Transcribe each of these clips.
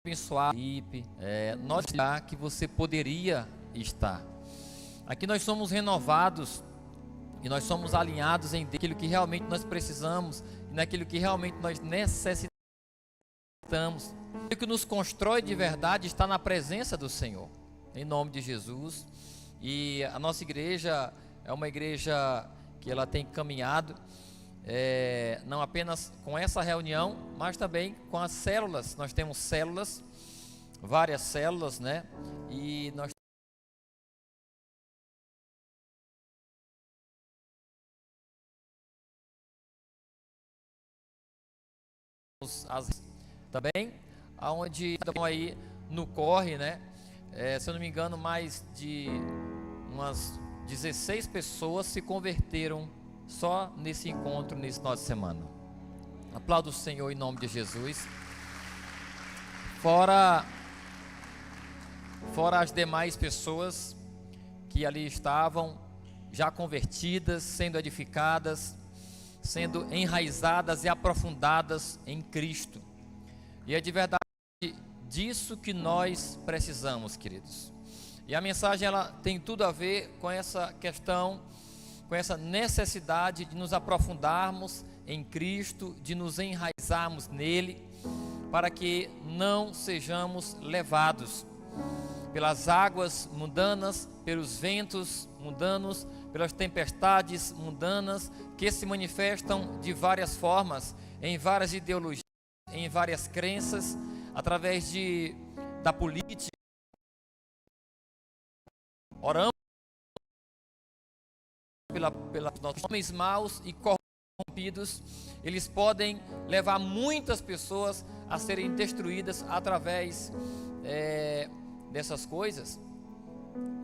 abençoar nós que você poderia estar. Aqui nós somos renovados e nós somos alinhados em aquilo que realmente nós precisamos e naquilo que realmente nós necessitamos. O que nos constrói de verdade está na presença do Senhor, em nome de Jesus. E a nossa igreja é uma igreja que ela tem caminhado não apenas com essa reunião, mas também com as células. Nós temos células, várias células, né? E nós também, aonde estão aí no corre, né? Se eu não me engano, mais de umas 16 pessoas se converteram só nesse encontro, nesse final de semana. Aplaudo o Senhor em nome de Jesus. Fora as demais pessoas que ali estavam, já convertidas, sendo edificadas, sendo enraizadas e aprofundadas em Cristo. E é de verdade disso que nós precisamos, queridos. E a mensagem ela tem tudo a ver com essa questão, com essa necessidade de nos aprofundarmos em Cristo, de nos enraizarmos nele, para que não sejamos levados pelas águas mundanas, pelos ventos mundanos, pelas tempestades mundanas que se manifestam de várias formas, em várias ideologias, em várias crenças, através da política. Oramos pelos homens maus e corrompidos. Eles podem levar muitas pessoas a serem destruídas através dessas coisas.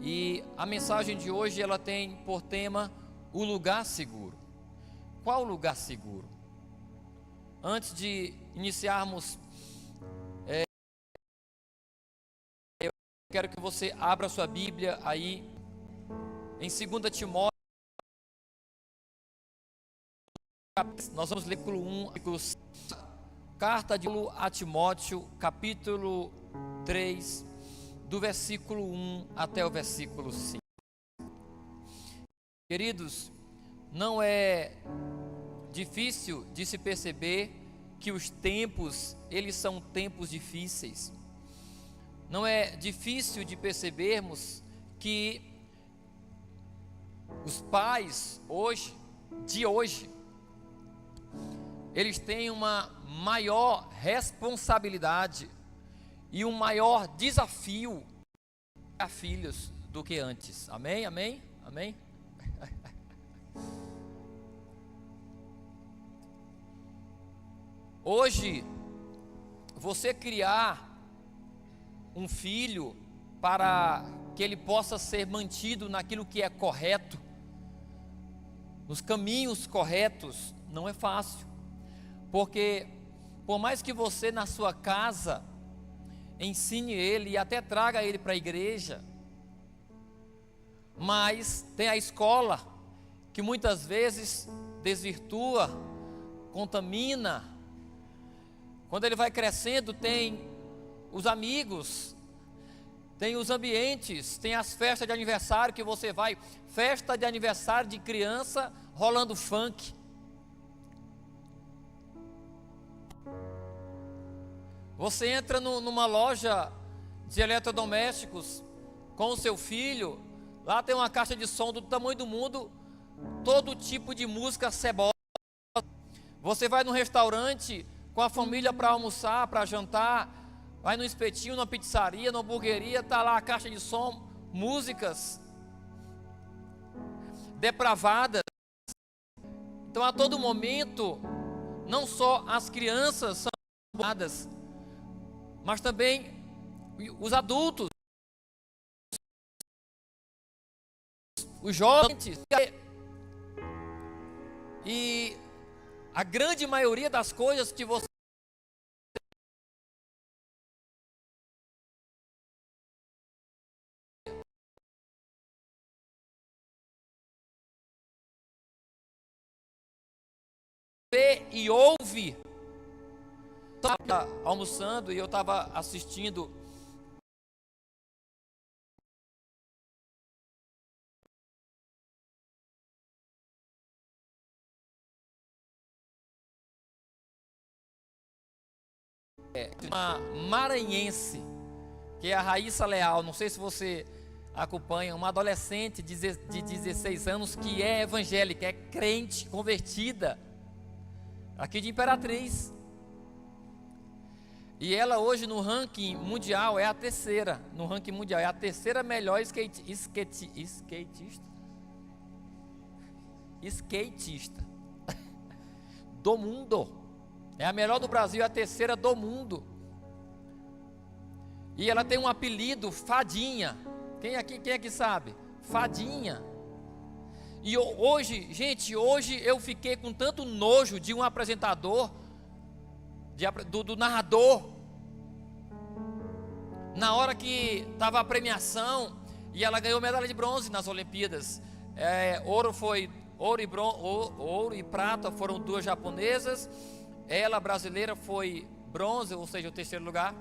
E a mensagem de hoje ela tem por tema o lugar seguro. Qual o lugar seguro? Antes de iniciarmos, eu quero que você abra sua Bíblia aí em 2 Timóteo. Nós vamos ler capítulo 1, carta de Paulo a Timóteo, capítulo 3, do versículo 1 até o versículo 5. Queridos, não é difícil de se perceber que os tempos, eles são tempos difíceis. Não é difícil de percebermos que os pais hoje, eles têm uma maior responsabilidade e um maior desafio a filhos do que antes. Amém? Amém? Amém? Hoje, você criar um filho para que ele possa ser mantido naquilo que é correto, nos caminhos corretos, não é fácil. Porque, por mais que você na sua casa ensine ele e até traga ele para a igreja, mas tem a escola que muitas vezes desvirtua, contamina. Quando ele vai crescendo, tem os amigos, tem os ambientes, tem as festas de aniversário que você vai, festa de aniversário de criança, rolando funk. Você entra numa loja de eletrodomésticos com o seu filho, lá tem uma caixa de som do tamanho do mundo, todo tipo de música cebosa. Você vai num restaurante com a família para almoçar, para jantar, vai no espetinho, na pizzaria, na hamburgueria, está lá a caixa de som, músicas depravadas. Então a todo momento, não só as crianças são depravadas, mas também os adultos, os jovens, e a grande maioria das coisas que você vê e ouve, são estava almoçando e eu estava assistindo uma maranhense, que é a Raíssa Leal. Não sei se você acompanha, uma adolescente de 16 anos que é evangélica, é crente, convertida, aqui de Imperatriz. E ela hoje no ranking mundial é a terceira, no ranking mundial é a terceira melhor skatista do mundo. É a melhor do Brasil, é a terceira do mundo. E ela tem um apelido, Fadinha. Quem aqui sabe? Fadinha. E hoje, gente, hoje eu fiquei com tanto nojo de um apresentador, do narrador. Na hora que estava a premiação, e ela ganhou medalha de bronze nas Olimpíadas. Ouro e prata foram duas japonesas. Ela, brasileira, foi bronze, ou seja, o terceiro lugar.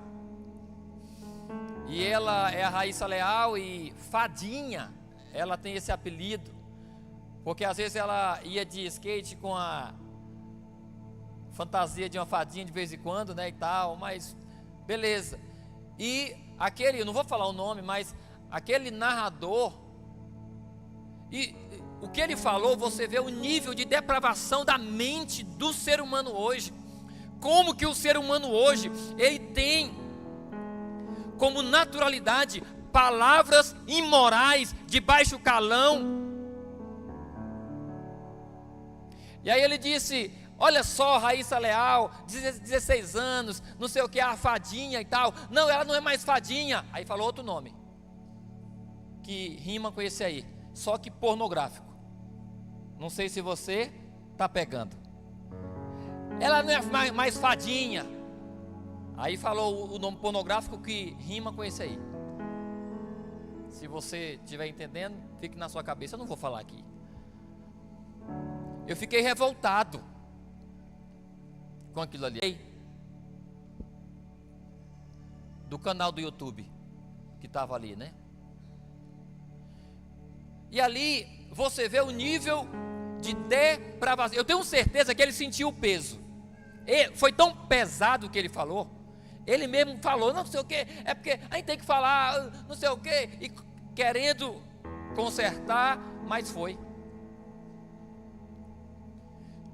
E ela é a Raíssa Leal, e Fadinha, ela tem esse apelido, porque às vezes ela ia de skate com a fantasia de uma fadinha de vez em quando, né, e tal, mas beleza. E aquele, eu não vou falar o nome, mas aquele narrador, e o que ele falou, você vê o nível de depravação da mente do ser humano hoje. Como que o ser humano hoje, ele tem como naturalidade palavras imorais de baixo calão. E aí ele disse: olha só, Raíssa Leal, 16 anos, não sei o que, a fadinha e tal. Não, ela não é mais fadinha. Aí falou outro nome que rima com esse aí, só que pornográfico. Não sei se você está pegando. Ela não é mais fadinha. Aí falou o nome pornográfico que rima com esse aí. Se você estiver entendendo, fique na sua cabeça. Eu não vou falar aqui. Eu fiquei revoltado com aquilo ali. Do canal do YouTube que estava ali, né? E ali você vê o nível de depravação. Eu tenho certeza que ele sentiu o peso. Foi tão pesado o que ele falou. Ele mesmo falou, não sei o que, é porque a gente tem que falar, não sei o que, e querendo consertar, mas foi.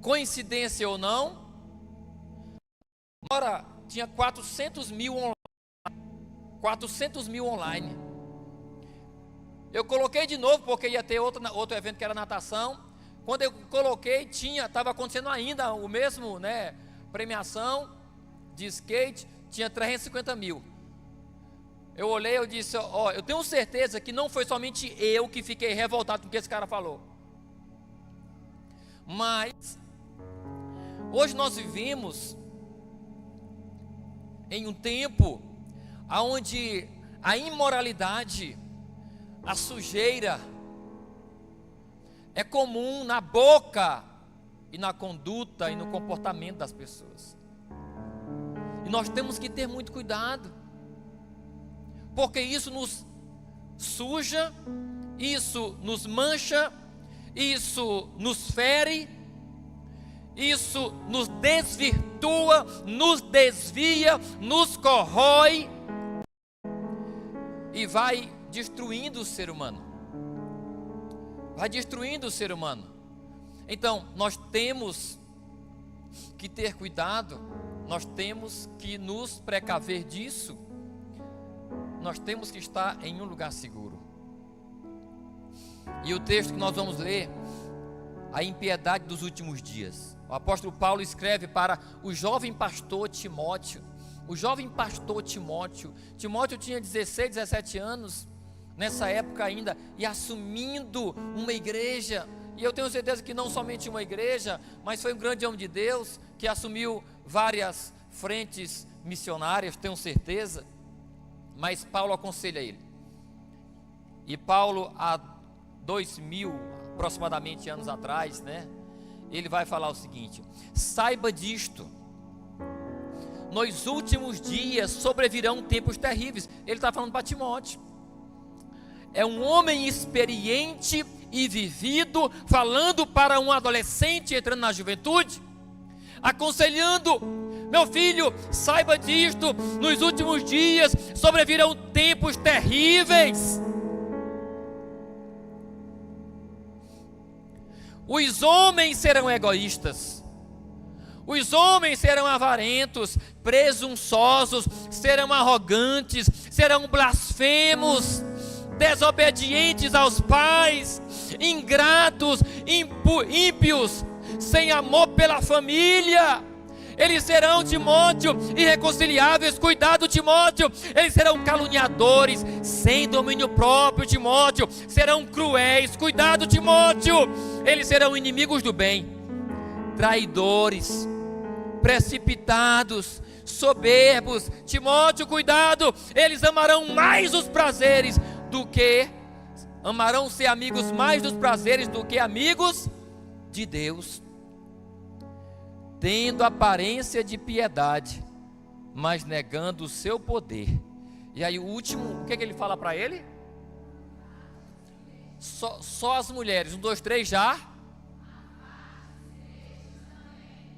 Coincidência ou não, agora tinha 400 mil online. Eu coloquei de novo, porque ia ter outro evento que era natação. Quando eu coloquei, estava acontecendo ainda o mesmo, né, premiação de skate, tinha 350 mil. Eu olhei, eu disse, ó, eu tenho certeza que não foi somente eu que fiquei revoltado com o que esse cara falou. Mas hoje nós vivemos em um tempo onde a imoralidade, a sujeira é comum na boca e na conduta e no comportamento das pessoas. E nós temos que ter muito cuidado, porque isso nos suja, isso nos mancha, isso nos fere, isso nos desvirtua, nos desvia, nos corrói e vai destruindo o ser humano. Vai destruindo o ser humano. Então, nós temos que ter cuidado, nós temos que nos precaver disso, nós temos que estar em um lugar seguro. E o texto que nós vamos ler, a impiedade dos últimos dias. O apóstolo Paulo escreve para o jovem pastor Timóteo. O jovem pastor Timóteo tinha 16, 17 anos, nessa época ainda, e assumindo uma igreja. E eu tenho certeza que não somente uma igreja, mas foi um grande homem de Deus, que assumiu várias frentes missionárias, tenho certeza. Mas Paulo aconselha ele. E Paulo, há 2000 aproximadamente anos atrás, né, ele vai falar o seguinte: saiba disto, nos últimos dias sobrevirão tempos terríveis. Ele está falando para Timóteo. É um homem experiente e vivido, falando para um adolescente entrando na juventude, aconselhando: meu filho, saiba disto, nos últimos dias sobrevirão tempos terríveis. Os homens serão egoístas, os homens serão avarentos, presunçosos, serão arrogantes, serão blasfemos, desobedientes aos pais, ingratos, ímpios, sem amor pela família. Eles serão, Timóteo, irreconciliáveis. Cuidado, Timóteo. Eles serão caluniadores, sem domínio próprio, Timóteo. Serão cruéis. Cuidado, Timóteo. Eles serão inimigos do bem, traidores, precipitados, soberbos. Timóteo, cuidado. Eles amarão mais os prazeres do que amarão ser amigos mais dos prazeres do que amigos de Deus, tendo aparência de piedade, mas negando o seu poder. E aí o último, o que ele fala para ele? Só as mulheres. 1, 2, 3 já.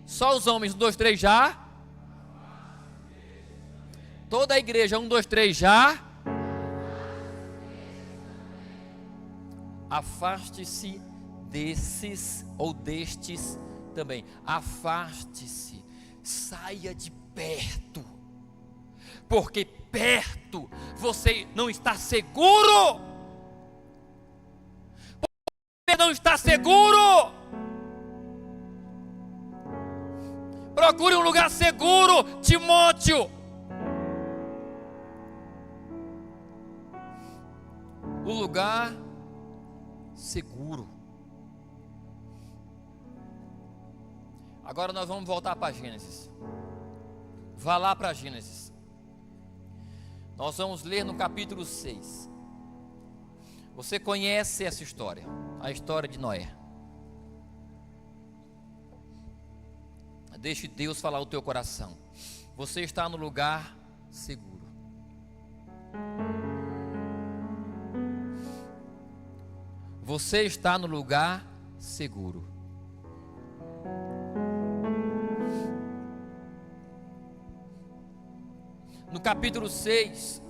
Só os homens. 1, 2, 3 já. Toda a igreja. 1, 2, 3 já. Afaste-se desses ou destes também. Afaste-se, saia de perto, porque perto você não está seguro. Você não está seguro. Procure um lugar seguro, Timóteo. O lugar seguro. Agora nós vamos voltar para Gênesis. Vá lá para Gênesis. Nós vamos ler no capítulo 6. Você conhece essa história, a história de Noé. Deixe Deus falar o teu coração. Você está no lugar seguro. Você está no lugar seguro. No capítulo 6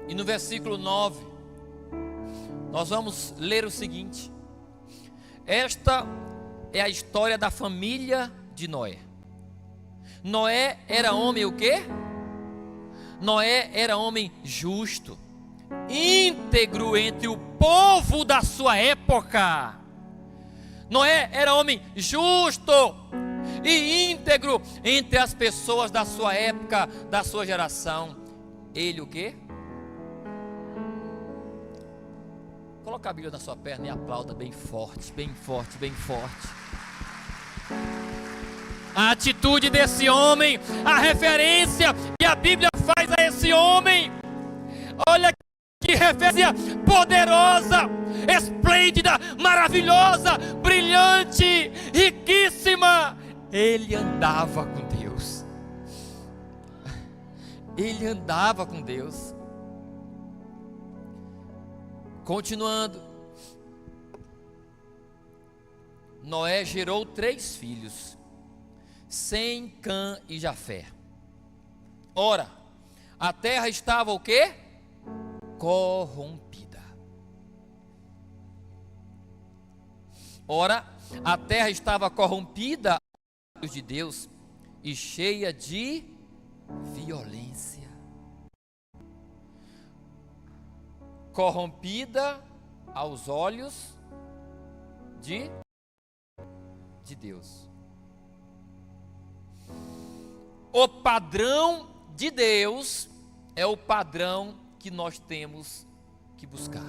e no versículo 9, nós vamos ler o seguinte: esta é a história da família de Noé. Noé era homem o quê? Noé era homem justo, íntegro entre o povo da sua época. Noé era homem justo e íntegro entre as pessoas da sua época, da sua geração. Ele o quê? Coloca a Bíblia na sua perna e aplauda bem forte, bem forte, bem forte. A atitude desse homem, a referência que a Bíblia faz a esse homem. Olha que referência poderosa, esplêndida, maravilhosa, brilhante, riquíssima. Ele andava com Deus. Ele andava com Deus. Continuando, Noé gerou 3 filhos, Sem, Cã e Jafé. Ora, a terra estava o quê? Corrompida. Ora, a terra estava corrompida de Deus e cheia de violência. Corrompida aos olhos de Deus. O padrão de Deus é o padrão que nós temos que buscar.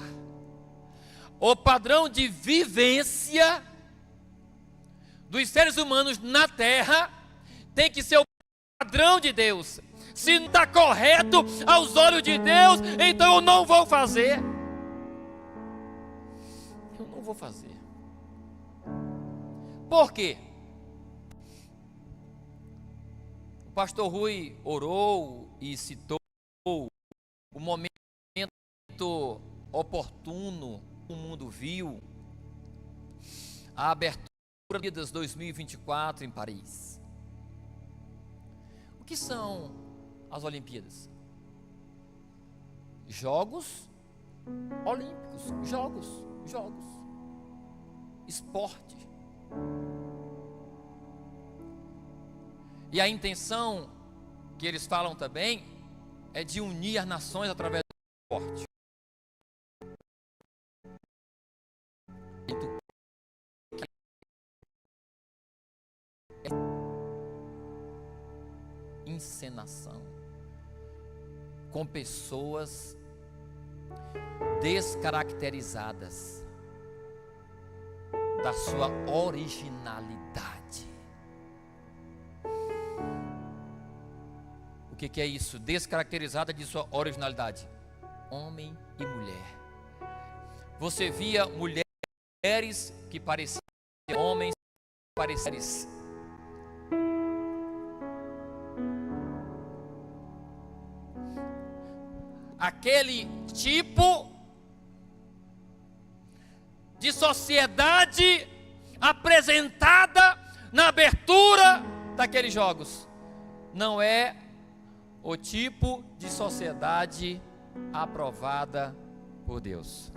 O padrão de vivência dos seres humanos na terra tem que ser o padrão de Deus. Se não está correto aos olhos de Deus, então eu não vou fazer. Eu não vou fazer. Por quê? O pastor Rui orou e citou o momento oportuno, o mundo viu a abertura das 2024 em Paris. O que são as Olimpíadas? Jogos Olímpicos, jogos, esporte. E a intenção que eles falam também é de unir as nações através do esporte. Encenação com pessoas descaracterizadas da sua originalidade. O que é isso? Descaracterizada de sua originalidade. Homem e mulher. Você via mulheres que pareciam homens, pareciam. Aquele tipo de sociedade apresentada na abertura daqueles jogos não é o tipo de sociedade aprovada por Deus.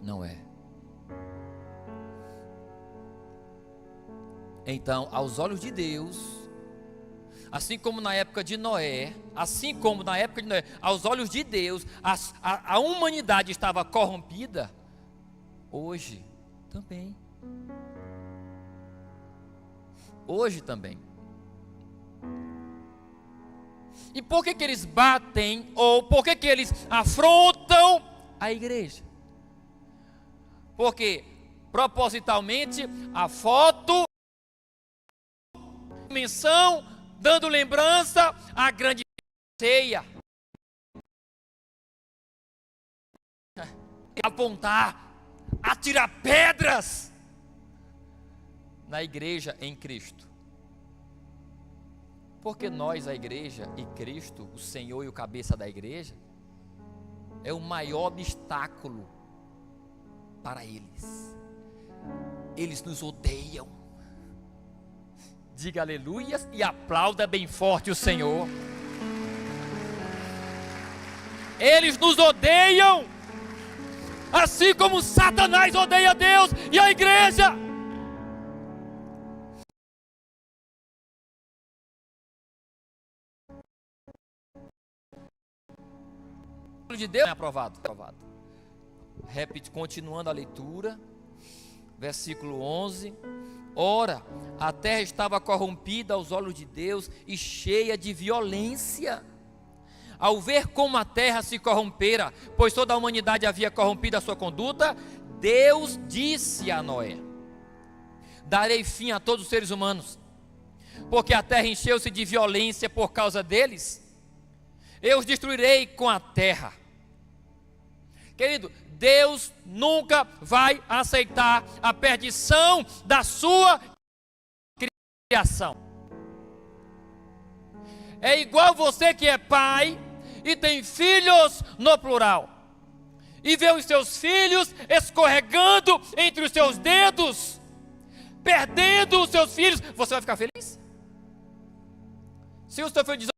Não é. Então, aos olhos de Deus, assim como na época de Noé, aos olhos de Deus, a humanidade estava corrompida, hoje também. Hoje também. E por que eles batem, ou por que eles afrontam a igreja? Porque, propositalmente, a foto, menção, dando lembrança à grande ceia. Apontar, atirar pedras na igreja em Cristo. Porque nós, a igreja e Cristo, o Senhor e o cabeça da igreja, é o maior obstáculo para eles. Eles nos odeiam. Diga aleluias e aplauda bem forte o Senhor. Eles nos odeiam, assim como Satanás odeia Deus e a igreja. De Deus é aprovado. Repete, continuando a leitura, versículo 11. Ora, a terra estava corrompida aos olhos de Deus e cheia de violência. Ao ver como a terra se corrompera, pois toda a humanidade havia corrompido a sua conduta, Deus disse a Noé: darei fim a todos os seres humanos, porque a terra encheu-se de violência por causa deles. Eu os destruirei com a terra. Querido, Deus nunca vai aceitar a perdição da sua criação. É igual você que é pai e tem filhos no plural, e vê os seus filhos escorregando entre os seus dedos, perdendo os seus filhos, você vai ficar feliz? Se o seu filho diz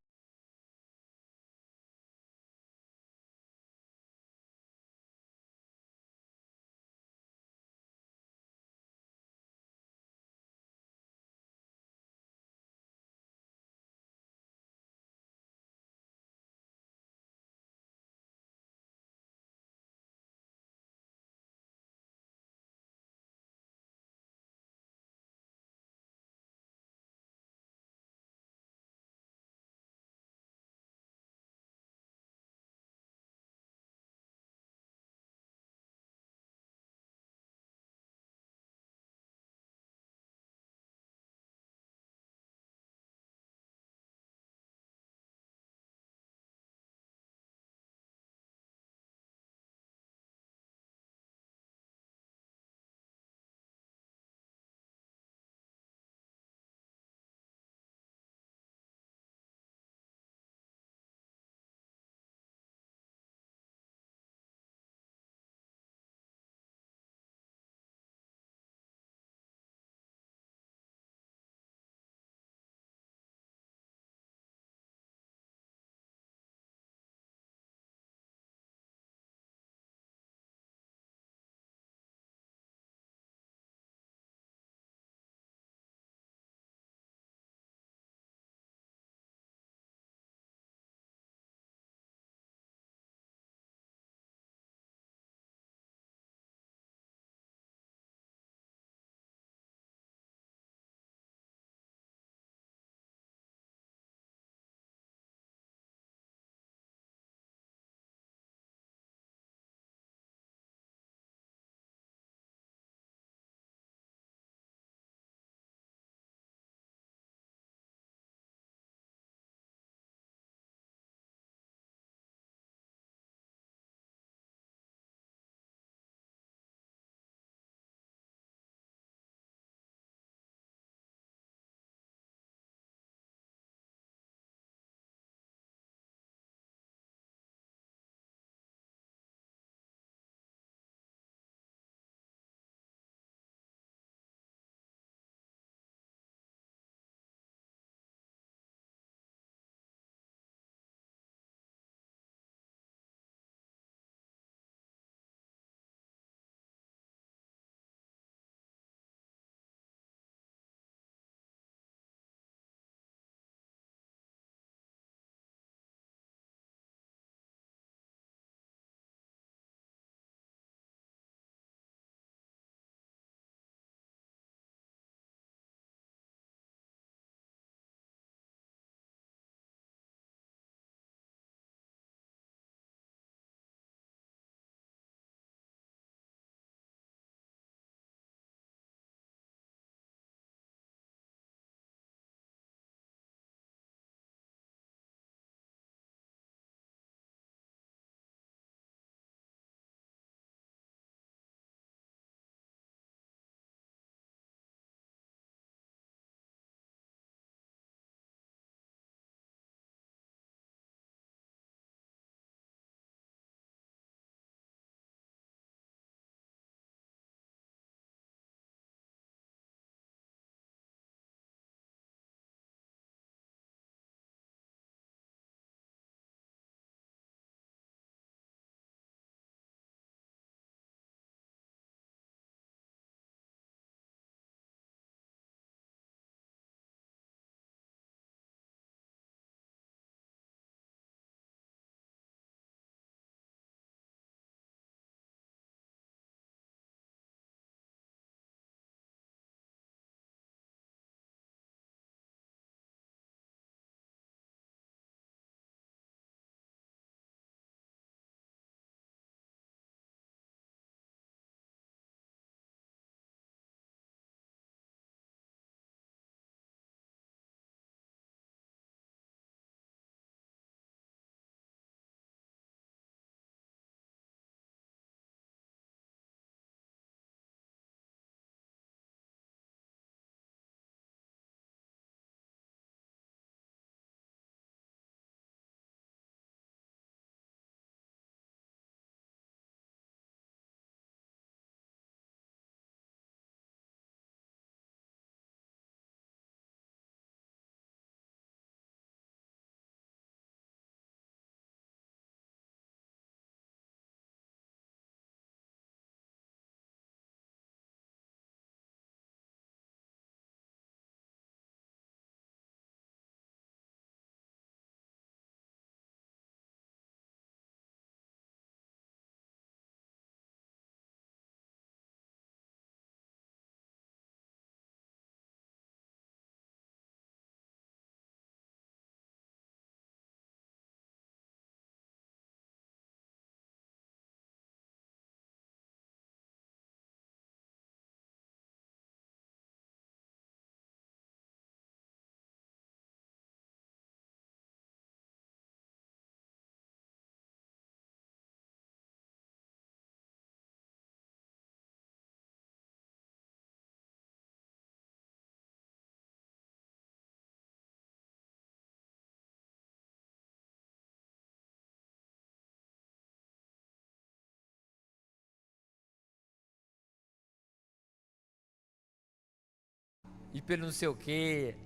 e pelo não sei o quê.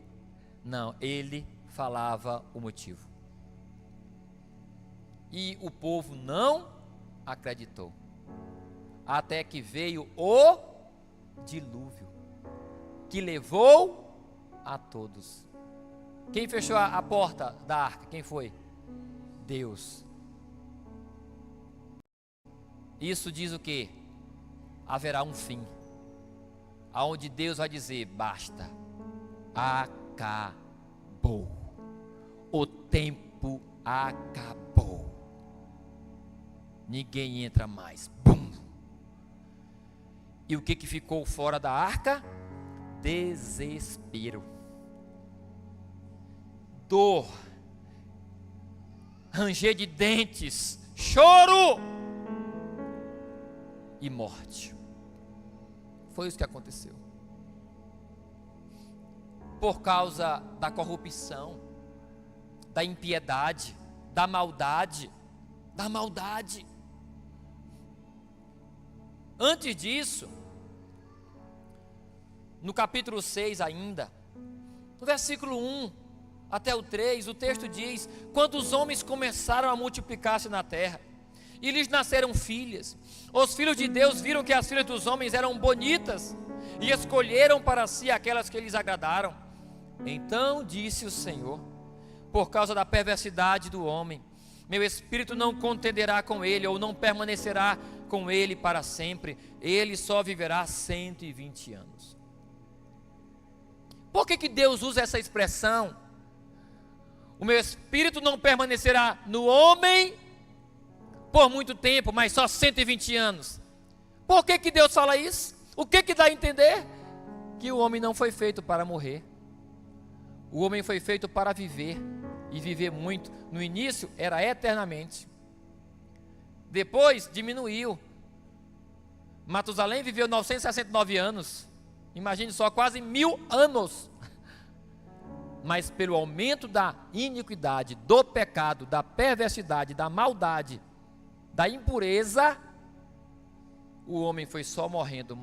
Não, ele falava o motivo. E o povo não acreditou. Até que veio o dilúvio, que levou a todos. Quem fechou a porta da arca? Quem foi? Deus. Isso diz o quê? Haverá um fim, aonde Deus vai dizer: basta, acabou, o tempo acabou, ninguém entra mais. Bum! E o que ficou fora da arca? Desespero, dor, ranger de dentes, choro e morte. Foi isso que aconteceu. Por causa da corrupção, da impiedade, da maldade. Antes disso, no capítulo 6 ainda, no versículo 1 até o 3, o texto diz: quando os homens começaram a multiplicar-se na terra, e lhes nasceram filhas, os filhos de Deus viram que as filhas dos homens eram bonitas, e escolheram para si aquelas que lhes agradaram. Então disse o Senhor: por causa da perversidade do homem, meu espírito não contenderá com ele, ou não permanecerá com ele para sempre, ele só viverá 120 anos. Por que Deus usa essa expressão? O meu espírito não permanecerá no homem por muito tempo, mas só 120 anos. Por que Deus fala isso? O que dá a entender? Que o homem não foi feito para morrer. O homem foi feito para viver, e viver muito. No início era eternamente, depois diminuiu. Matusalém viveu 969 anos, imagine só, quase 1000 anos. Mas pelo aumento da iniquidade, do pecado, da perversidade, da maldade, da impureza, o homem foi só morrendo.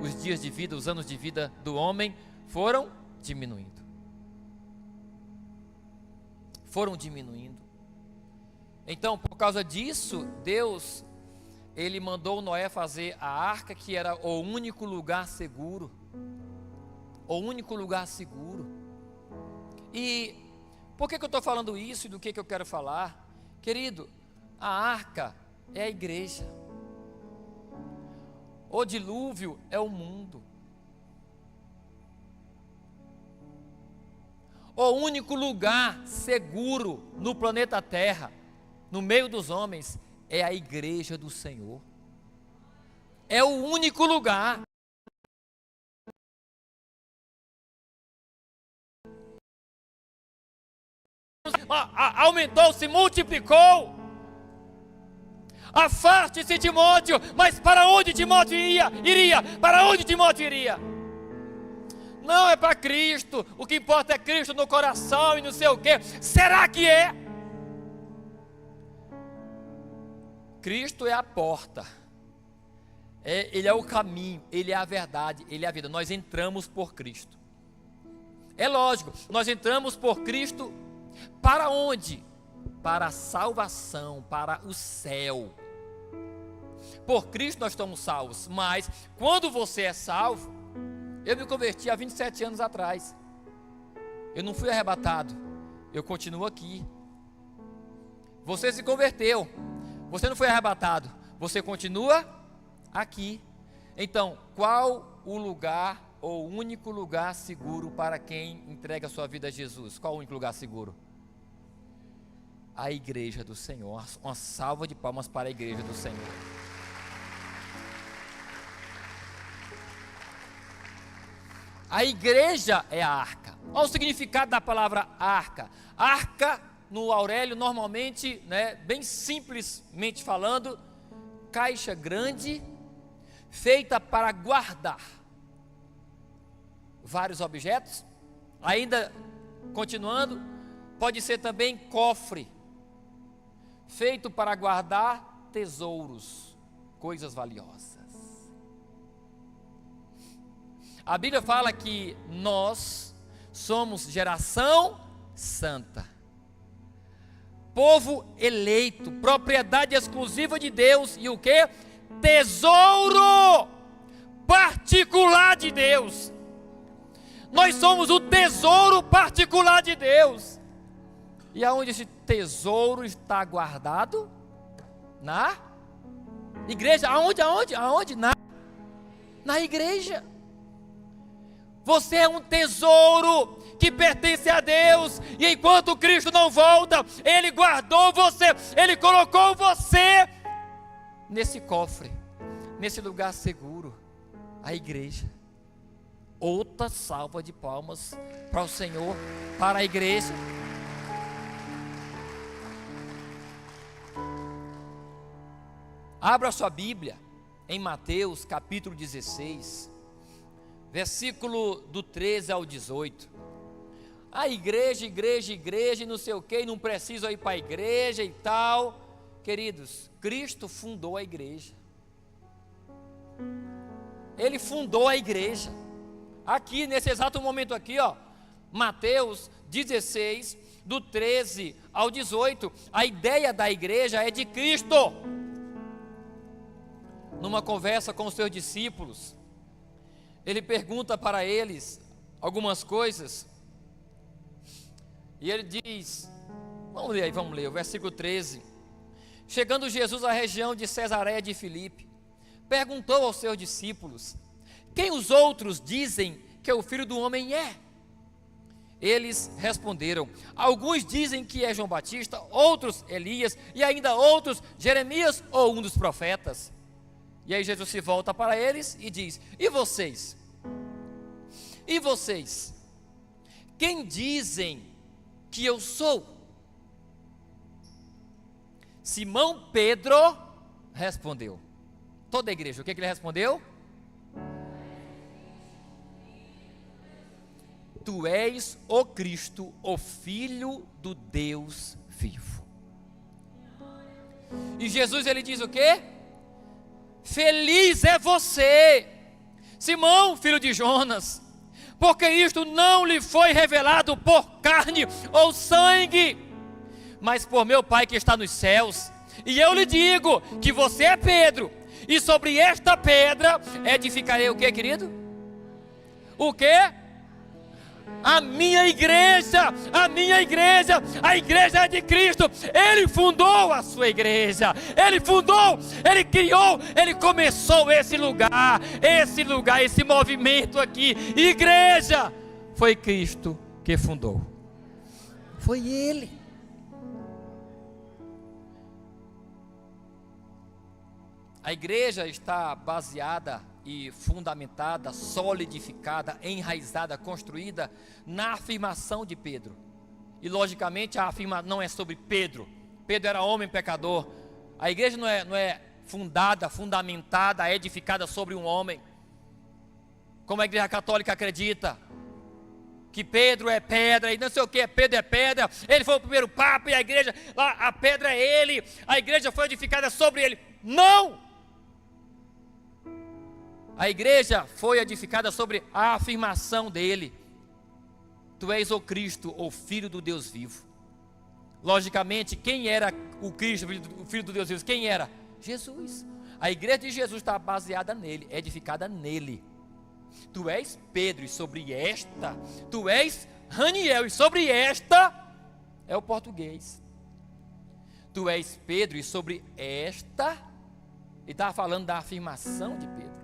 Os dias de vida, os anos de vida do homem foram diminuindo. Então, por causa disso, Deus, ele mandou Noé fazer a arca, que era o único lugar seguro. E por que eu estou falando isso e do que eu quero falar? Querido, a arca é a igreja. O dilúvio é o mundo. O único lugar seguro no planeta Terra, no meio dos homens, é a igreja do Senhor. É o único lugar. Aumentou, se multiplicou. Afaste-se, Timóteo. Mas para onde Timóteo iria? Para onde Timóteo iria? Não é para Cristo. O que importa é Cristo no coração e não sei o quê. Será que é? Cristo é a porta. Ele é o caminho, Ele é a verdade, Ele é a vida. Nós entramos por Cristo. É lógico, nós entramos por Cristo para onde? Para a salvação, para o céu. Por Cristo nós estamos salvos. Mas quando você é salvo, eu me converti há 27 anos atrás. Eu não fui arrebatado, eu continuo aqui. Você se converteu, você não foi arrebatado, você continua aqui. Então, qual o lugar, ou o único lugar seguro para quem entrega a sua vida a Jesus? Qual o único lugar seguro? A igreja do Senhor. Uma salva de palmas para a igreja do Senhor. A igreja é a arca. Olha o significado da palavra arca. Arca, no Aurélio, normalmente, bem simplesmente falando, caixa grande, feita para guardar vários objetos. Ainda continuando, pode ser também cofre, feito para guardar tesouros, coisas valiosas. A Bíblia fala que nós somos geração santa, povo eleito, propriedade exclusiva de Deus e o que? Tesouro particular de Deus. Nós somos o tesouro particular de Deus. E aonde esse tesouro está guardado? Na igreja. Aonde? Na igreja. Você é um tesouro que pertence a Deus. E enquanto Cristo não volta, Ele guardou você, Ele colocou você nesse cofre, nesse lugar seguro, a igreja. Outra salva de palmas para o Senhor, para a igreja. Abra sua Bíblia em Mateus capítulo 16, versículo do 13 ao 18. A igreja, e não sei o que, não precisa ir para a igreja e tal. Queridos, Cristo fundou a igreja. Ele fundou a igreja. Aqui, nesse exato momento aqui, ó, Mateus 16, do 13 ao 18, a ideia da igreja é de Cristo. Numa conversa com os seus discípulos, ele pergunta para eles algumas coisas, e ele diz, vamos ler, o versículo 13. Chegando Jesus à região de Cesareia de Filipe, perguntou aos seus discípulos, quem os outros dizem que o Filho do Homem é? Eles responderam, alguns dizem que é João Batista, outros Elias, e ainda outros Jeremias ou um dos profetas. E aí Jesus se volta para eles e diz, e vocês? E vocês? Quem dizem que eu sou? Simão Pedro respondeu. Toda a igreja, o que ele respondeu? Tu és o Cristo, o Filho do Deus vivo. E Jesus ele diz o quê? Feliz é você, Simão, filho de Jonas, porque isto não lhe foi revelado por carne ou sangue, mas por meu Pai que está nos céus. E eu lhe digo que você é Pedro, e sobre esta pedra edificarei o que, querido? O que? A minha igreja, a igreja é de Cristo. Ele fundou a sua igreja, Ele fundou, Ele criou, Ele começou esse lugar, esse movimento aqui. Igreja, foi Cristo que fundou, foi Ele. A igreja está baseada e fundamentada, solidificada, enraizada, construída na afirmação de Pedro. E logicamente a afirmação não é sobre Pedro. Pedro era homem pecador. A igreja não é fundada, fundamentada, edificada sobre um homem, como a igreja católica acredita, que Pedro é pedra, e não sei o que, Pedro é pedra, ele foi o primeiro papa, e a igreja, a pedra é ele, a igreja foi edificada sobre ele. Não! A igreja foi edificada sobre a afirmação dele. Tu és o Cristo, o Filho do Deus vivo. Logicamente, quem era o Cristo, o Filho do Deus vivo? Quem era? Jesus. A igreja de Jesus está baseada nele, edificada nele. Tu és Pedro, e sobre esta, tu és Raniel, e sobre esta, é o português. Tu és Pedro, e sobre esta, ele estava falando da afirmação de Pedro.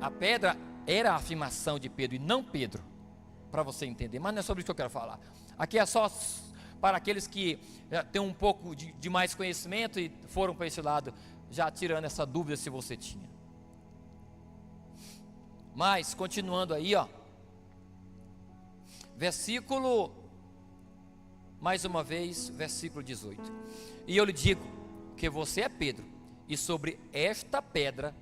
A pedra era a afirmação de Pedro e não Pedro, para você entender, mas não é sobre isso que eu quero falar. Aqui é só para aqueles que têm um pouco de mais conhecimento e foram para esse lado, já tirando essa dúvida se você tinha. Mas, continuando aí, ó, versículo, mais uma vez, versículo 18. E eu lhe digo que você é Pedro, e sobre esta pedra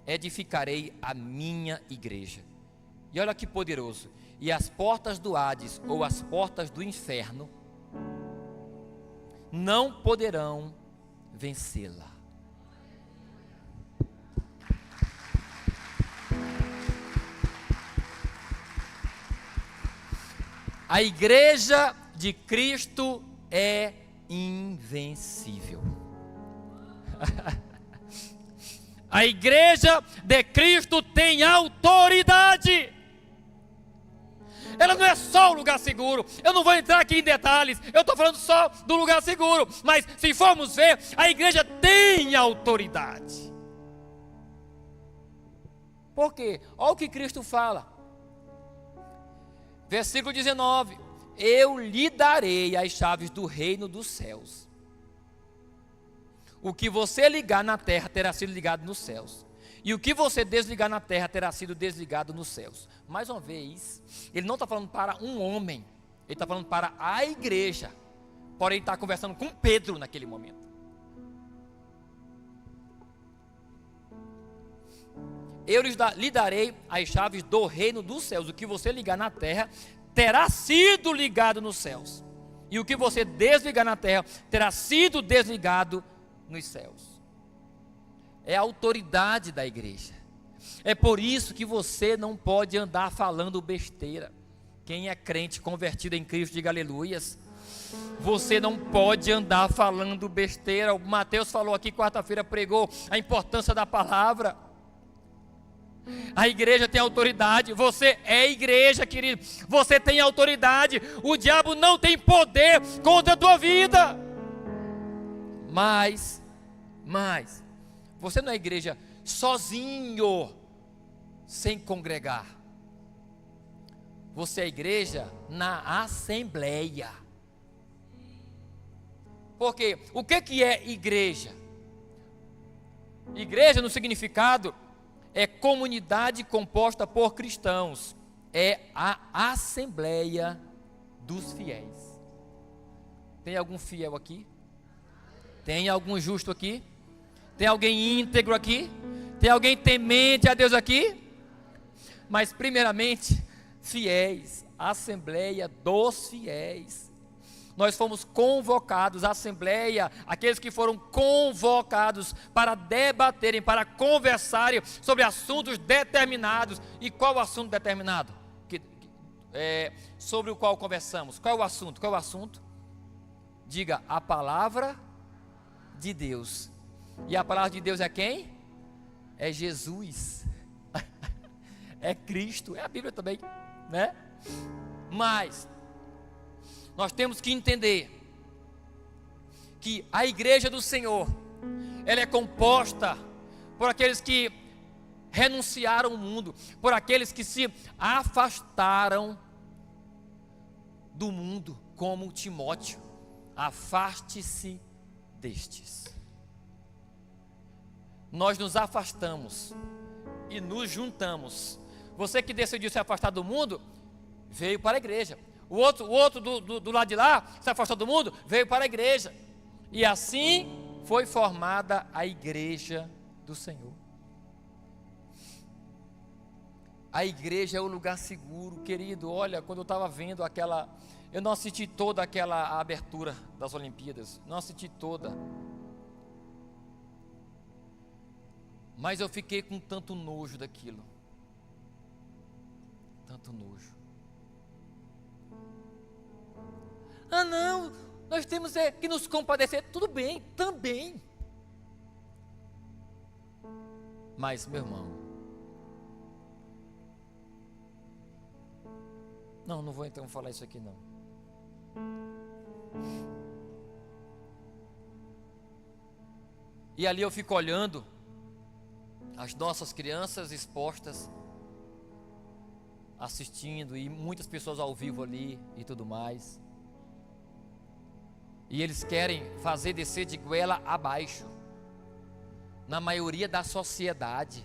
edificarei a minha igreja. E olha que poderoso. E as portas do Hades, ou as portas do inferno, não poderão vencê-la. A igreja de Cristo é invencível. A igreja de Cristo tem autoridade. Ela não é só um lugar seguro. Eu não vou entrar aqui em detalhes. Eu estou falando só do lugar seguro. Mas se formos ver, a igreja tem autoridade. Por quê? Olha o que Cristo fala. Versículo 19. Eu lhe darei as chaves do reino dos céus. O que você ligar na terra terá sido ligado nos céus. E o que você desligar na terra terá sido desligado nos céus. Mais uma vez, ele não está falando para um homem. Ele está falando para a igreja. Porém, ele está conversando com Pedro naquele momento. Eu lhe darei as chaves do reino dos céus. O que você ligar na terra terá sido ligado nos céus. E o que você desligar na terra terá sido desligado nos céus. É a autoridade da igreja. É por isso que você não pode andar falando besteira. Quem é crente convertido em Cristo, diga aleluias. Você não pode andar falando besteira. O Mateus falou aqui, quarta-feira pregou a importância da palavra. A igreja tem autoridade. Você é igreja, querido. Você tem autoridade. O diabo não tem poder contra a tua vida. Mas você não é igreja sozinho, sem congregar. Você é igreja na assembleia. Porque o que é igreja? Igreja, no significado, é comunidade composta por cristãos. É a assembleia dos fiéis. Tem algum fiel aqui? Tem algum justo aqui? Tem alguém íntegro aqui? Tem alguém temente a Deus aqui? Mas primeiramente, fiéis, assembleia dos fiéis. Nós fomos convocados, a assembleia, aqueles que foram convocados para debaterem, para conversarem sobre assuntos determinados. E qual o assunto determinado? Sobre o qual conversamos. Qual é o assunto? Qual é o assunto? Diga, a palavra de Deus. E a palavra de Deus é quem? É Jesus. É Cristo, é a Bíblia também, né? Mas nós temos que entender que a igreja do Senhor, ela é composta por aqueles que renunciaram ao mundo, por aqueles que se afastaram do mundo, como Timóteo. Afaste-se destes. Nós nos afastamos e nos juntamos. Você que decidiu se afastar do mundo, veio para a igreja. O outro do lado de lá, se afastou do mundo, veio para a igreja. E assim foi formada a igreja do Senhor. A igreja é o lugar seguro, querido. Olha, quando eu estava vendo eu não assisti toda aquela abertura das Olimpíadas, não assisti toda. Mas eu fiquei com tanto nojo daquilo. Tanto nojo. Ah não, nós temos que nos compadecer. Tudo bem, também. Mas, meu irmão, não vou então falar isso aqui não. E ali eu fico olhando as nossas crianças expostas, assistindo, e muitas pessoas ao vivo ali e tudo mais. E eles querem fazer descer de goela abaixo, na maioria da sociedade,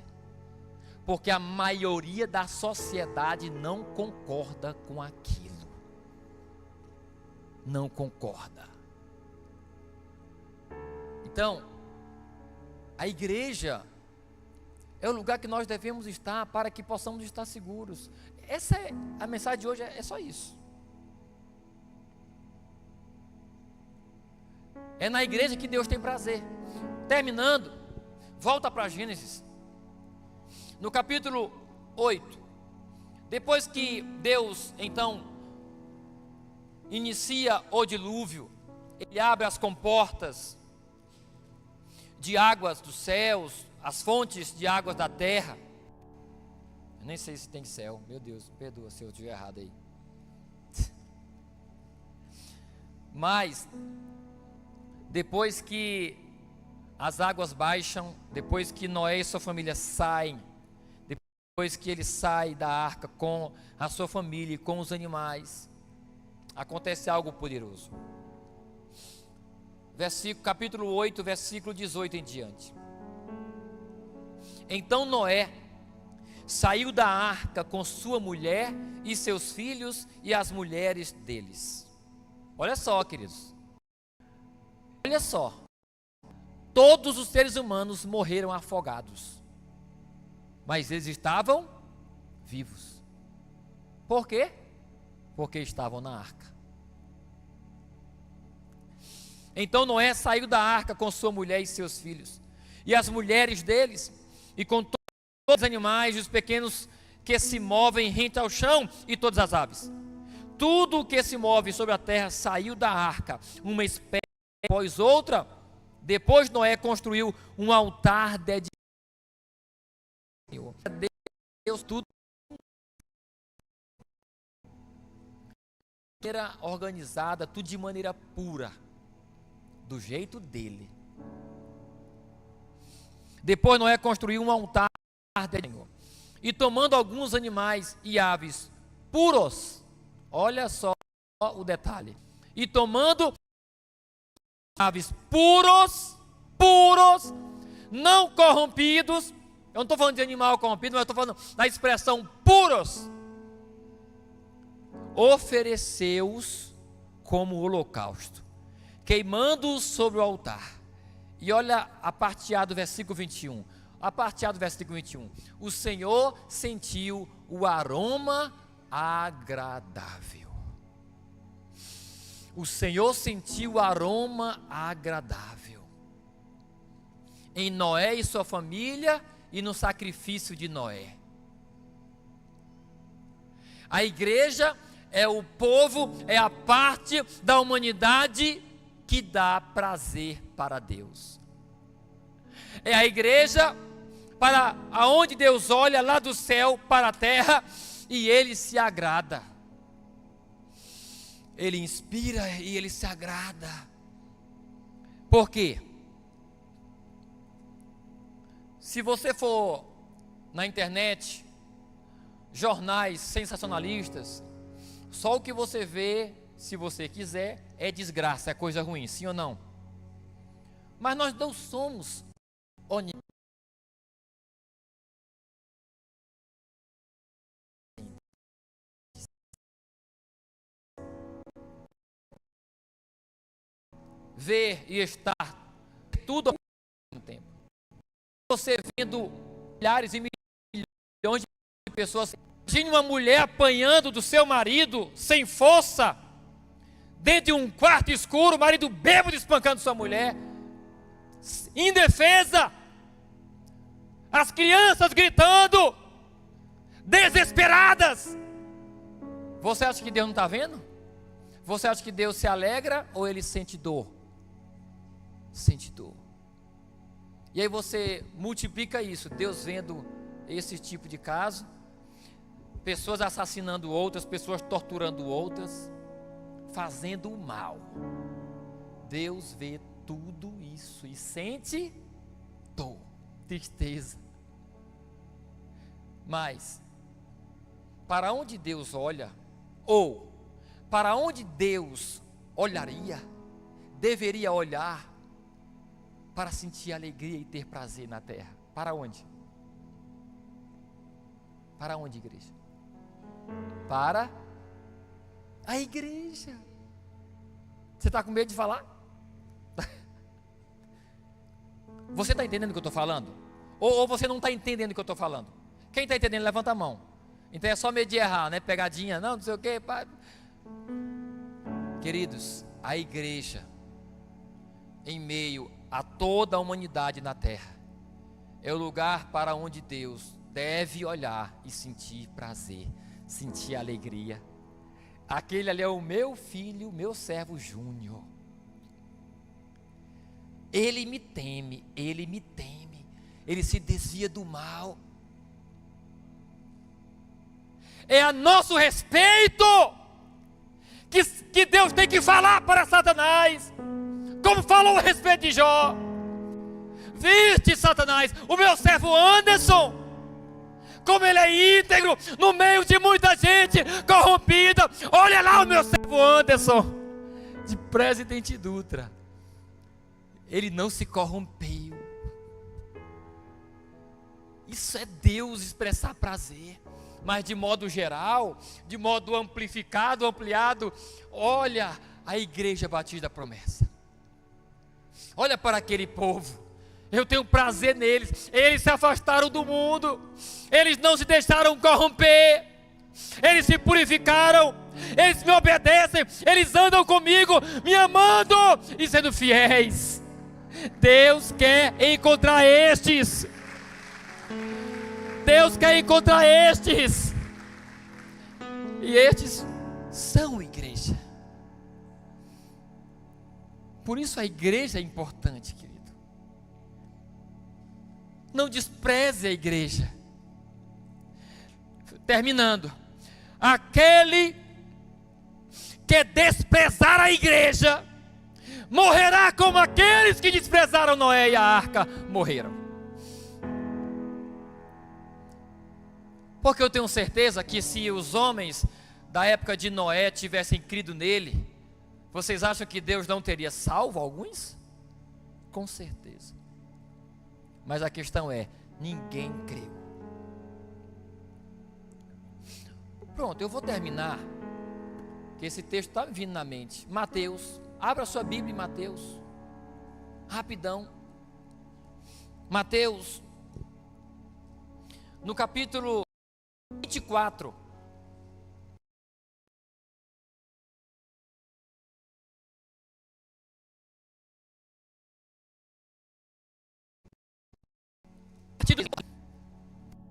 porque a maioria da sociedade não concorda com aquilo. Não concorda. Então, a igreja é o lugar que nós devemos estar para que possamos estar seguros. Essa é a mensagem de hoje, é só isso. É na igreja que Deus tem prazer. Terminando, volta para Gênesis, no capítulo 8. Depois que Deus então inicia o dilúvio, ele abre as comportas de águas dos céus, as fontes de águas da terra. Eu nem sei se tem céu, meu Deus, perdoa se eu estiver errado aí. Mas, depois que as águas baixam, depois que Noé e sua família saem, depois que ele sai da arca com a sua família e com os animais, acontece algo poderoso. Capítulo 8, versículo 18 em diante. Então Noé saiu da arca com sua mulher e seus filhos e as mulheres deles. Olha só, queridos. Olha só. Todos os seres humanos morreram afogados, mas eles estavam vivos. Por quê? Porque estavam na arca. Então Noé saiu da arca com sua mulher e seus filhos, e as mulheres deles, e com todos os animais e os pequenos que se movem rente ao chão, e todas as aves. Tudo o que se move sobre a terra saiu da arca, uma espécie após outra. Depois Noé construiu um altar dedicado a Deus, tudo de maneira organizada, tudo de maneira pura, do jeito dele. Depois Noé construiu um altar dedicado, e tomando alguns animais e aves puros, olha só o detalhe, e tomando aves puros, não corrompidos. Eu não estou falando de animal corrompido, mas estou falando da expressão puros. Ofereceu-os como holocausto, queimando-os sobre o altar. E olha a parte A do versículo 21. A parte A do versículo 21. O Senhor sentiu o aroma agradável. O Senhor sentiu o aroma agradável em Noé e sua família e no sacrifício de Noé. A igreja é o povo, é a parte da humanidade que dá prazer para Deus. É a igreja para aonde Deus olha lá do céu para a terra e Ele se agrada. Ele inspira e Ele se agrada. Por quê? Se você for na internet, jornais sensacionalistas, só o que você vê, se você quiser, é desgraça, é coisa ruim, sim ou não? Mas nós não somos oniscientes. Ver e estar tudo ao mesmo tempo. Você vendo milhares e milhões de pessoas. Imagine uma mulher apanhando do seu marido sem força, dentro de um quarto escuro, o marido bêbado espancando sua mulher, indefesa, as crianças gritando, desesperadas. Você acha que Deus não está vendo? Você acha que Deus se alegra ou Ele sente dor? Sente dor. E aí você multiplica isso, Deus vendo esse tipo de caso, pessoas assassinando outras, pessoas torturando outras, fazendo o mal. Deus vê tudo isso e sente dor, tristeza. Mas, para onde Deus olha, ou para onde Deus olharia, deveria olhar para sentir alegria e ter prazer na terra? Para onde? Para onde, igreja? Para a igreja. Você está com medo de falar? Você está entendendo o que eu estou falando? Ou você não está entendendo o que eu estou falando? Quem está entendendo, levanta a mão. Então é só medo de errar, né? Pegadinha, não sei o quê. Queridos, a igreja, em meio a toda a humanidade na terra, é o lugar para onde Deus deve olhar e sentir prazer, sentir alegria. aquele ali é o meu filho, meu servo Júnior. Ele me teme, ele se desvia do mal. É a nosso respeito que Deus tem que falar para Satanás, como falou a respeito de Jó. Viste, Satanás, o meu servo Anderson, como ele é íntegro no meio de muita gente corrompida. Olha lá o meu servo Anderson, de Presidente Dutra, ele não se corrompeu. Isso é Deus expressar prazer. Mas de modo geral, de modo amplificado, ampliado, olha a Igreja Batista da Promessa. Olha para aquele povo. Eu tenho prazer neles. Eles se afastaram do mundo. Eles não se deixaram corromper. Eles se purificaram. Eles me obedecem. Eles andam comigo, me amando e sendo fiéis. Deus quer encontrar estes. Deus quer encontrar estes. E estes são igreja. Por isso a igreja é importante, querido. Não despreze a igreja. Terminando. Aquele que desprezar a igreja morrerá como aqueles que desprezaram Noé e a arca morreram. Porque eu tenho certeza que se os homens da época de Noé tivessem crido nele, vocês acham que Deus não teria salvo alguns? Com certeza. Mas a questão é, ninguém creu. Pronto, eu vou terminar, que esse texto está me vindo na mente. Mateus, abra sua Bíblia em Mateus, rapidão. Mateus, no capítulo 24.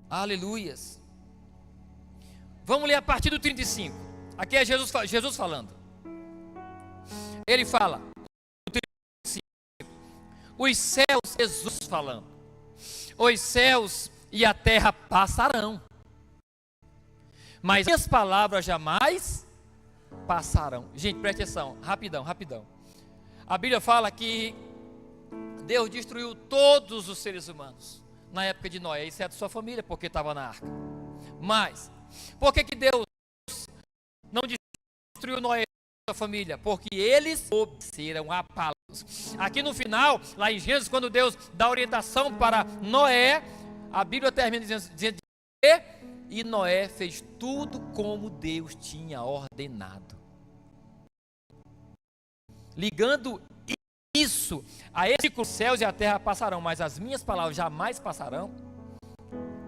Aleluias. Vamos ler a partir do 35. Aqui é Jesus falando. Ele fala, os céus, Jesus falando, os céus e a terra passarão, mas minhas palavras jamais passarão. Gente, preste atenção, rapidão. A Bíblia fala que Deus destruiu todos os seres humanos na época de Noé, exceto sua família, porque estava na arca. Mas, por que Deus não destruiu Noé e sua família? Porque eles obedeceram a palavra. Aqui no final, lá em Gênesis, quando Deus dá orientação para Noé, a Bíblia termina dizendo que e Noé fez tudo como Deus tinha ordenado. Ligando isso a esse que os céus e a terra passarão, mas as minhas palavras jamais passarão,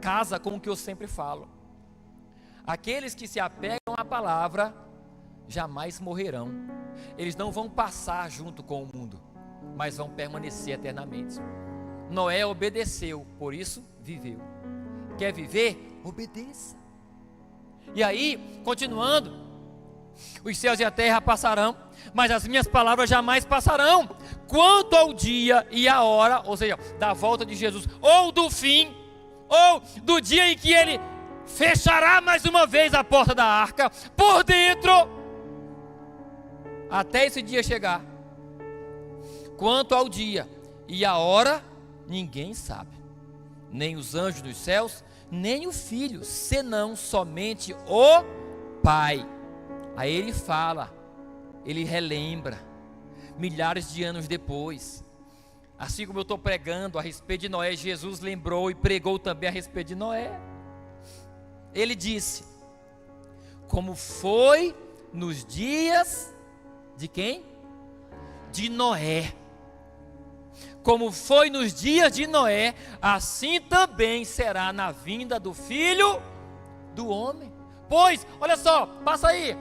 casa com o que eu sempre falo. Aqueles que se apegam à palavra jamais morrerão. Eles não vão passar junto com o mundo, mas vão permanecer eternamente. Noé obedeceu, por isso viveu. Quer viver? Obedeça. E aí, continuando, os céus e a terra passarão, mas as minhas palavras jamais passarão. Quanto ao dia e a hora, ou seja, da volta de Jesus, ou do fim, ou do dia em que ele fechará mais uma vez a porta da arca, por dentro, até esse dia chegar. Quanto ao dia e a hora, ninguém sabe, nem os anjos dos céus, nem o Filho, senão somente o Pai. Aí ele fala, ele relembra, milhares de anos depois. Assim como eu estou pregando a respeito de Noé, Jesus lembrou e pregou também a respeito de Noé. Ele disse, como foi nos dias de quem? De Noé. Como foi nos dias de Noé, assim também será na vinda do Filho do Homem. Pois, olha só, passa aí,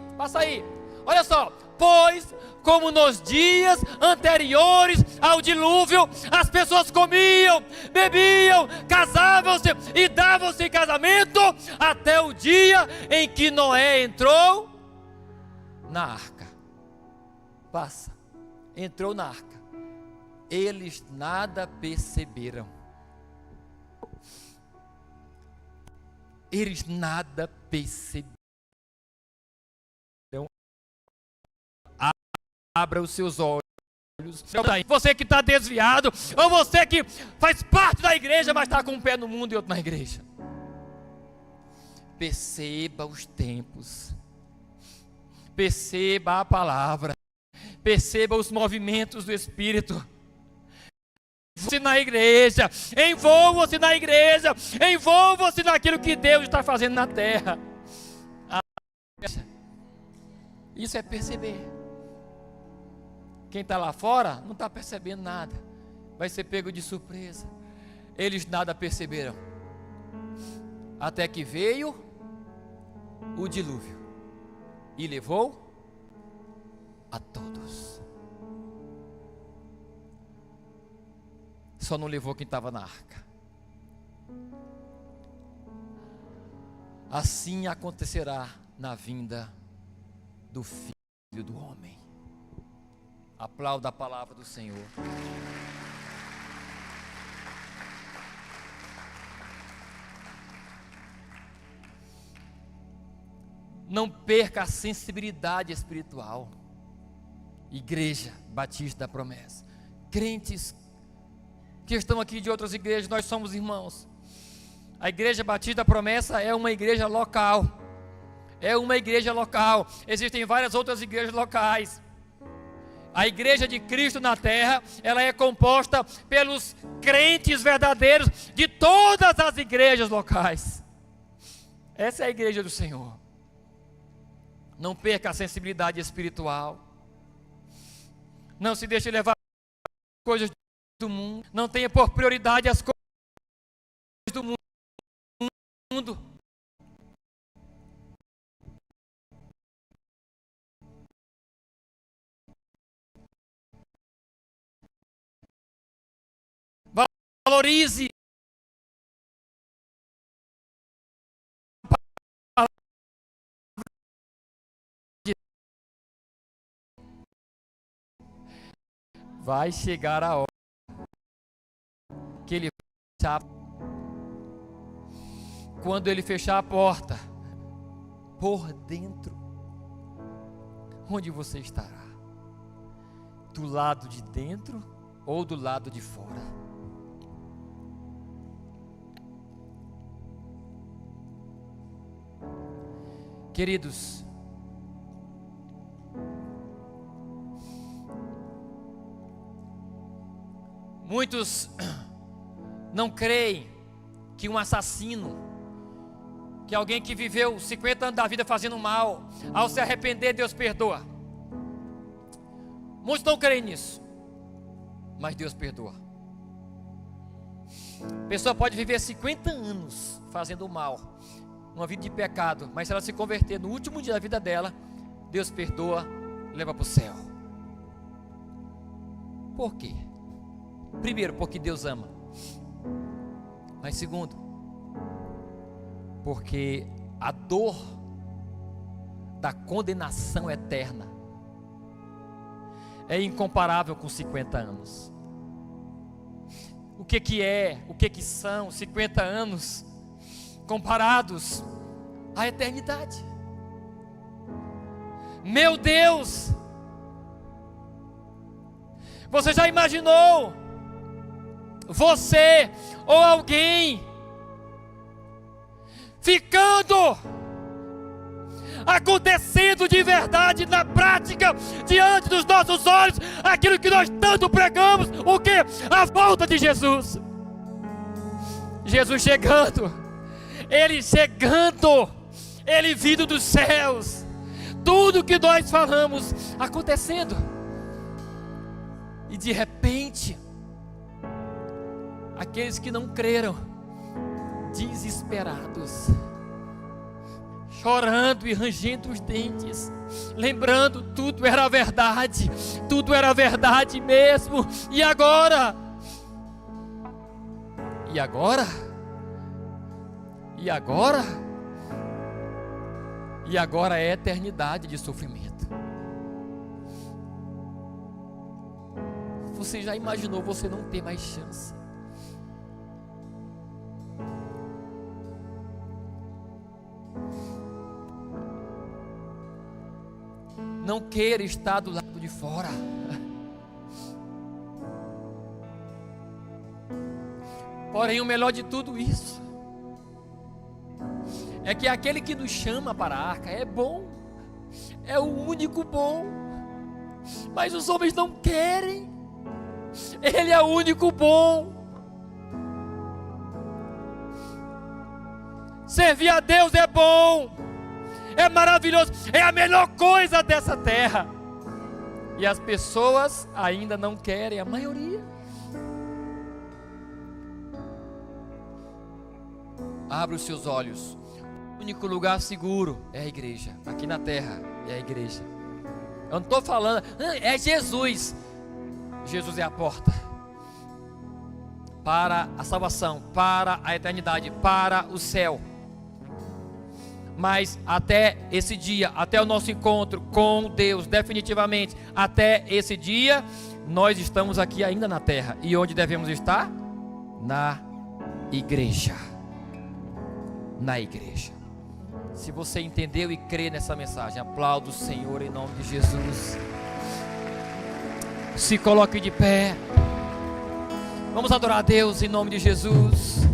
olha só, pois, como nos dias anteriores ao dilúvio, as pessoas comiam, bebiam, casavam-se e davam-se em casamento, até o dia em que Noé entrou na arca. Passa. Entrou na arca. Eles nada perceberam. Eles nada perceberam. Abra os seus olhos. Você que está desviado, ou você que faz parte da igreja, mas está com um pé no mundo e outro na igreja. Perceba os tempos. Perceba a palavra. Perceba os movimentos do Espírito. Envolva-se na igreja. Envolva-se na igreja. Envolva-se naquilo que Deus está fazendo na terra. Isso é perceber. Quem está lá fora não está percebendo nada. Vai ser pego de surpresa. Eles nada perceberam. Até que veio o dilúvio e levou a todos. Só não levou quem estava na arca. Assim acontecerá na vinda do Filho do Homem. Aplauda a palavra do Senhor. Não perca a sensibilidade espiritual. Igreja Batista da Promessa. Crentes que estão aqui de outras igrejas, nós somos irmãos. A Igreja Batista da Promessa é uma igreja local. É uma igreja local. Existem várias outras igrejas locais. A igreja de Cristo na terra, ela é composta pelos crentes verdadeiros de todas as igrejas locais. Essa é a igreja do Senhor. Não perca a sensibilidade espiritual. Não se deixe levar por coisas do mundo. Não tenha por prioridade as coisas do mundo. Valorize a vai chegar a hora que ele fechar. Quando ele fechar a porta, por dentro, onde você estará? Do lado de dentro ou do lado de fora? Queridos, muitos não creem que um assassino, que alguém que viveu 50 anos da vida fazendo mal, ao se arrepender, Deus perdoa. Muitos não creem nisso, mas Deus perdoa. A pessoa pode viver 50 anos fazendo mal, uma vida de pecado, mas se ela se converter no último dia da vida dela, Deus perdoa, leva para o céu. Por quê? Primeiro, porque Deus ama. Mas segundo, porque a dor da condenação eterna é incomparável com 50 anos. O que são 50 anos comparados à eternidade? Meu Deus! Você já imaginou você ou alguém ficando, acontecendo de verdade na prática, diante dos nossos olhos, aquilo que nós tanto pregamos, o que? A volta de Jesus. Jesus chegando, Ele vindo dos céus, tudo que nós falamos acontecendo, e de repente, aqueles que não creram, desesperados, chorando e rangendo os dentes, lembrando, tudo era verdade mesmo, e agora? E agora? E agora? E agora é eternidade de sofrimento. você já imaginou você não ter mais chance? Não queira estar do lado de fora. Porém, o melhor de tudo isso é que aquele que nos chama para a arca é bom, é o único bom, mas os homens não querem. Ele é o único bom. Servir a Deus é bom, é maravilhoso, é a melhor coisa dessa terra. E as pessoas ainda não querem, a maioria. Abra os seus olhos. O único lugar seguro é a igreja. Aqui na terra é a igreja. Eu não estou falando, é Jesus. Jesus é a porta para a salvação, para a eternidade, para o céu. Mas até esse dia, até o nosso encontro com Deus, definitivamente, até esse dia, nós estamos aqui ainda na terra. E onde devemos estar? Na igreja. Na igreja. Se você entendeu e crê nessa mensagem, aplauda o Senhor em nome de Jesus. Se coloque de pé. Vamos adorar a Deus em nome de Jesus.